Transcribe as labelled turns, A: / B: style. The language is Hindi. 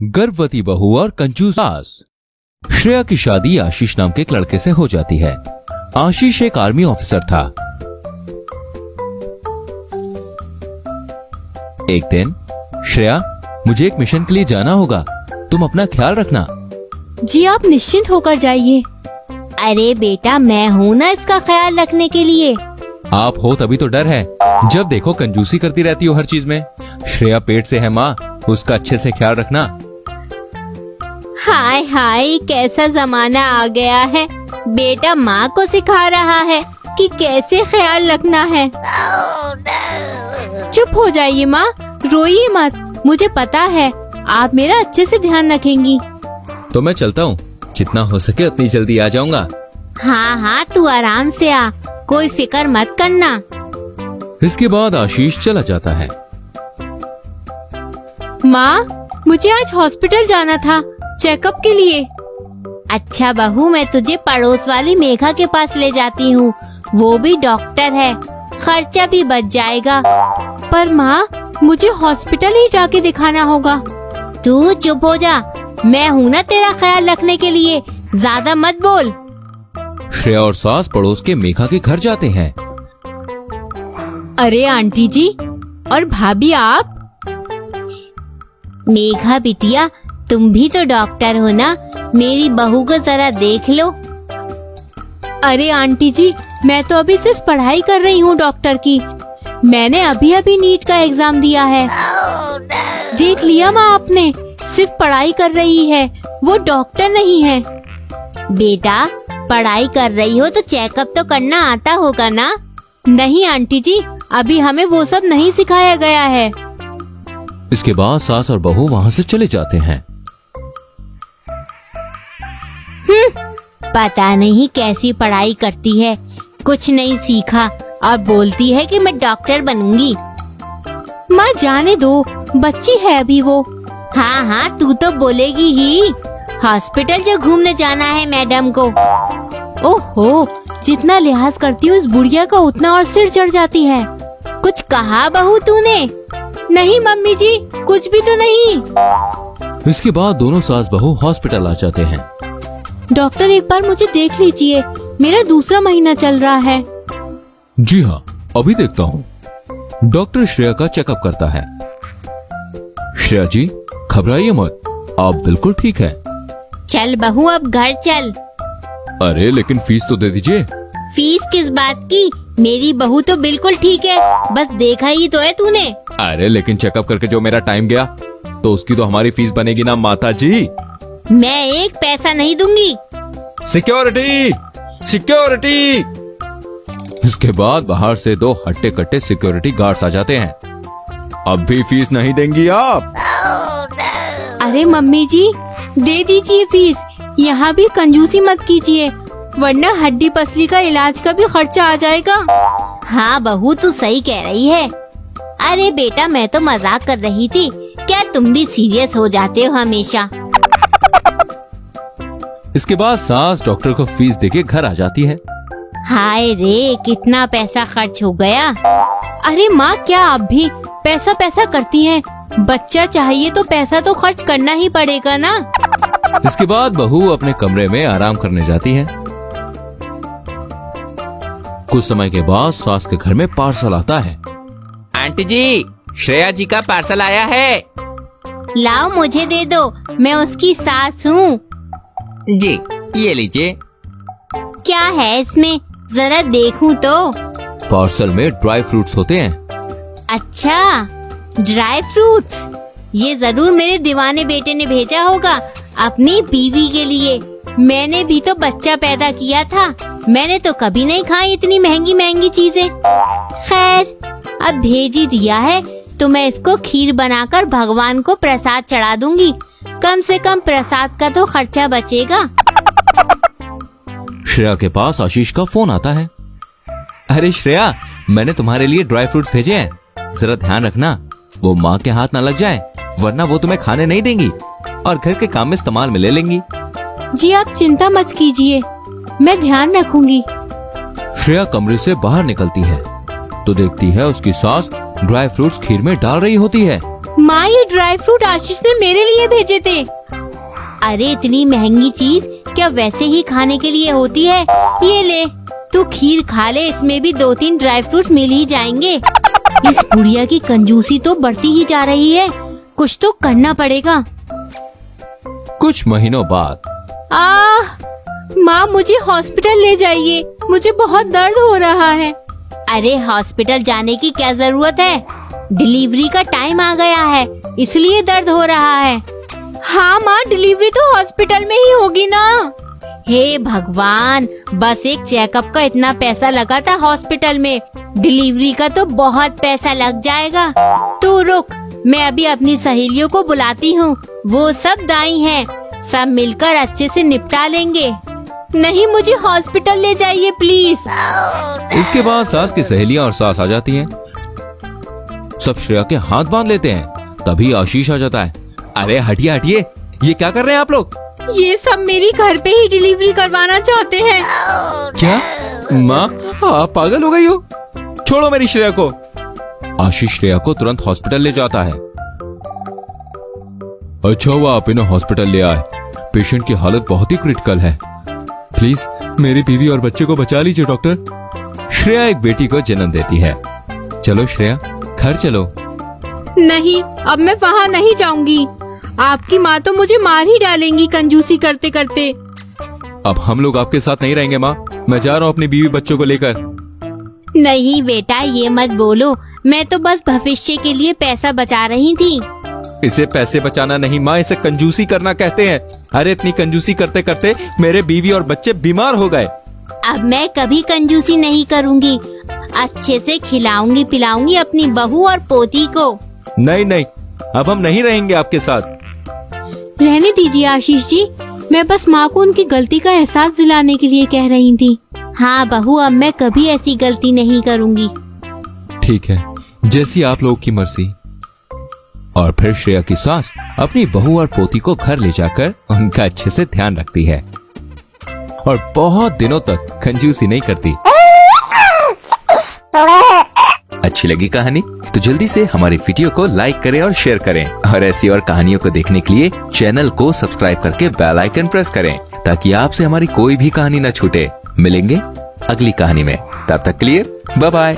A: गर्भवती बहू और कंजूस सास। श्रेया की शादी आशीष नाम के एक लड़के से हो जाती है। आशीष एक आर्मी ऑफिसर था। एक दिन, श्रेया, मुझे एक मिशन के लिए जाना होगा, तुम अपना ख्याल रखना।
B: जी आप निश्चिंत होकर जाइए।
C: अरे बेटा, मैं हूँ ना इसका ख्याल रखने के लिए।
A: आप हो तभी तो डर है, जब देखो कंजूसी करती रहती हो हर चीज में। श्रेया पेट से है माँ, उसका अच्छे से ख्याल रखना।
C: हाय हाय, कैसा जमाना आ गया है। बेटा माँ को सिखा रहा है कि कैसे ख्याल रखना है।
B: चुप हो जाइए माँ, रोइए मत। मुझे पता है आप मेरा अच्छे से ध्यान रखेंगी।
A: तो मैं चलता हूँ, जितना हो सके उतनी जल्दी आ जाऊंगा।
C: हाँ हाँ, तू आराम से आ, कोई फिक्र मत करना।
A: इसके बाद आशीष चला जाता है।
B: माँ, मुझे आज हॉस्पिटल जाना था चेकअप के लिए।
C: अच्छा बहू, मैं तुझे पड़ोस वाली मेघा के पास ले जाती हूँ, वो भी डॉक्टर है, खर्चा भी बच जाएगा।
B: पर माँ, मुझे हॉस्पिटल ही जाके दिखाना होगा।
C: तू चुप हो जा, मैं हूँ ना तेरा ख्याल रखने के लिए, ज्यादा मत बोल।
A: श्रेया और सास पड़ोस के मेघा के घर जाते हैं।
B: अरे आंटी जी और भाभी, आप?
C: मेघा बिटिया, तुम भी तो डॉक्टर हो ना, मेरी बहू को जरा देख लो।
B: अरे आंटी जी, मैं तो अभी सिर्फ पढ़ाई कर रही हूँ डॉक्टर की। मैंने अभी अभी नीट का एग्जाम दिया है। देख लिया माँ आपने, सिर्फ पढ़ाई कर रही है, वो डॉक्टर नहीं है।
C: बेटा, पढ़ाई कर रही हो तो चेकअप तो करना आता होगा ना?
B: नहीं आंटी जी, अभी हमें वो सब नहीं सिखाया गया है।
A: इसके बाद सास और बहू वहाँ से चले जाते हैं।
C: पता नहीं कैसी पढ़ाई करती है, कुछ नहीं सीखा और बोलती है कि मैं डॉक्टर बनूंगी।
B: माँ जाने दो, बच्ची है अभी वो।
C: हाँ हाँ, तू तो बोलेगी ही। हॉस्पिटल जो घूमने जाना है मैडम को।
B: ओहो, जितना लिहाज करती हूँ इस बुढ़िया का उतना और सिर चढ़ जाती है।
C: कुछ कहा बहू तूने?
B: नहीं मम्मी जी, कुछ भी तो नहीं।
A: इसके बाद दोनों सास बहू हॉस्पिटल आ जाते हैं।
B: डॉक्टर, एक बार मुझे देख लीजिए, मेरा दूसरा महीना चल रहा है।
A: जी हाँ, अभी देखता हूँ। डॉक्टर श्रेया का चेकअप करता है। श्रेया जी, घबराइए मत, आप बिल्कुल ठीक है।
C: चल बहू, अब घर चल।
A: अरे लेकिन फीस तो दे दीजिए।
C: फीस किस बात की? मेरी बहू तो बिल्कुल ठीक है, बस देखा ही तो है तूने।
A: अरे लेकिन चेकअप करके जो मेरा टाइम गया, तो उसकी तो हमारी फीस बनेगी ना माता जी।
C: मैं एक पैसा नहीं दूंगी।
A: Security, security. इसके बाद बाहर से दो हट्टे कट्टे सिक्योरिटी गार्ड्स आ जाते हैं। अब भी फीस नहीं देंगी आप?
B: अरे मम्मी जी, दे दीजिए फीस, यहाँ भी कंजूसी मत कीजिए, वरना हड्डी पसली का इलाज का भी खर्चा आ जाएगा।
C: हाँ बहू, तू सही कह रही है। अरे बेटा, मैं तो मजाक कर रही थी, क्या तुम भी सीरियस हो जाते हो हमेशा?
A: इसके बाद सास डॉक्टर को फीस देके घर आ जाती है।
C: हाय रे, कितना पैसा खर्च हो गया।
B: अरे माँ, क्या आप भी पैसा पैसा करती हैं? बच्चा चाहिए तो पैसा तो खर्च करना ही पड़ेगा ना।
A: इसके बाद बहू अपने कमरे में आराम करने जाती है। कुछ समय के बाद सास के घर में पार्सल आता है।
D: आंटी जी, श्रेया जी का पार्सल आया है।
C: लाओ, मुझे दे दो, मैं उसकी सास हूँ।
D: जी, ये लीजिए।
C: क्या है इसमें, जरा देखूं तो।
A: पार्सल में ड्राई फ्रूट्स होते हैं।
C: अच्छा, ड्राई फ्रूट्स, ये जरूर मेरे दीवाने बेटे ने भेजा होगा अपनी बीवी के लिए। मैंने भी तो बच्चा पैदा किया था, मैंने तो कभी नहीं खाई इतनी महंगी महंगी चीजें। खैर, अब भेज ही दिया है तो मैं इसको खीर बनाकर भगवान को प्रसाद चढ़ा दूंगी, कम से कम प्रसाद का तो खर्चा बचेगा।
A: श्रेया के पास आशीष का फोन आता है। अरे श्रेया, मैंने तुम्हारे लिए ड्राई फ्रूट्स भेजे हैं, जरा ध्यान रखना वो माँ के हाथ ना लग जाए, वरना वो तुम्हें खाने नहीं देंगी और घर के काम में इस्तेमाल में ले लेंगी।
B: जी आप चिंता मत कीजिए, मैं ध्यान रखूंगी।
A: श्रेया कमरे से बाहर निकलती है तो देखती है उसकी सास ड्राई फ्रूट्स खीर में डाल रही होती है।
B: माँ, ये ड्राई फ्रूट आशीष ने मेरे लिए भेजे थे।
C: अरे इतनी महंगी चीज क्या वैसे ही खाने के लिए होती है? ये ले, तू खीर खा ले, इसमें भी 2-3 ड्राई फ्रूट्स मिल ही जाएंगे। इस बुढ़िया की कंजूसी तो बढ़ती ही जा रही है, कुछ तो करना पड़ेगा।
A: कुछ महीनों बाद
B: माँ, मुझे हॉस्पिटल ले जाइए, मुझे बहुत दर्द हो रहा है।
C: अरे हॉस्पिटल जाने की क्या जरूरत है? डिलीवरी का टाइम आ गया है, इसलिए दर्द हो रहा है।
B: हाँ माँ, डिलीवरी तो हॉस्पिटल में ही होगी ना।
C: हे भगवान, बस एक चेकअप का इतना पैसा लगा था हॉस्पिटल में, डिलीवरी का तो बहुत पैसा लग जाएगा। तू रुक, मैं अभी अपनी सहेलियों को बुलाती हूँ, वो सब दाई हैं, सब मिलकर अच्छे से निपटा लेंगे।
B: नहीं, मुझे हॉस्पिटल ले जाइए प्लीज।
A: इसके बाद सास की सहेलियां और सास आ जाती हैं। सब श्रेया के हाथ बांध लेते हैं। तभी आशीष आ जाता है। अरे हटिए हटिए, ये क्या कर रहे हैं आप लोग?
B: ये सब मेरी घर पे ही डिलीवरी करवाना चाहते हैं।
A: क्या माँ, आप पागल हो गई हो? छोड़ो मेरी श्रेया को। आशीष श्रेया को तुरंत हॉस्पिटल ले जाता है। अच्छा हुआ आप इन्हें हॉस्पिटल ले आए, पेशेंट की हालत बहुत ही क्रिटिकल है। प्लीज मेरी बीवी और बच्चे को बचा लीजिए डॉक्टर। श्रेया एक बेटी को जन्म देती है। चलो श्रेया, घर चलो।
B: नहीं, अब मैं वहाँ नहीं जाऊंगी। आपकी माँ तो मुझे मार ही डालेंगी कंजूसी करते करते।
A: अब हम लोग आपके साथ नहीं रहेंगे माँ, मैं जा रहा हूँ अपनी बीवी बच्चों को लेकर।
C: नहीं बेटा, ये मत बोलो, मैं तो बस भविष्य के लिए पैसा बचा रही थी।
A: इसे पैसे बचाना नहीं माँ, इसे कंजूसी करना कहते हैं। अरे इतनी कंजूसी करते करते मेरे बीवी और बच्चे बीमार हो गए।
C: अब मैं कभी कंजूसी नहीं करूँगी, अच्छे से खिलाऊंगी पिलाऊंगी अपनी बहू और पोती को।
A: नहीं नहीं, अब हम नहीं रहेंगे आपके साथ।
B: रहने दीजिए आशीष जी, मैं बस माँ को उनकी गलती का एहसास दिलाने के लिए कह रही थी।
C: हाँ बहू, अब मैं कभी ऐसी गलती नहीं करूँगी।
A: ठीक है, जैसी आप लोगों की मर्जी। और फिर श्रेया की सास अपनी बहू और पोती को घर ले जाकर उनका अच्छे से ध्यान रखती है और बहुत दिनों तक कंजूसी नहीं करती। अच्छी लगी कहानी तो जल्दी से हमारी वीडियो को लाइक करें और शेयर करें, और ऐसी और कहानियों को देखने के लिए चैनल को सब्सक्राइब करके बेल आइकन प्रेस करें, ताकि आपसे हमारी कोई भी कहानी न छूटे। मिलेंगे अगली कहानी में, तब तक के लिए बाय बाय।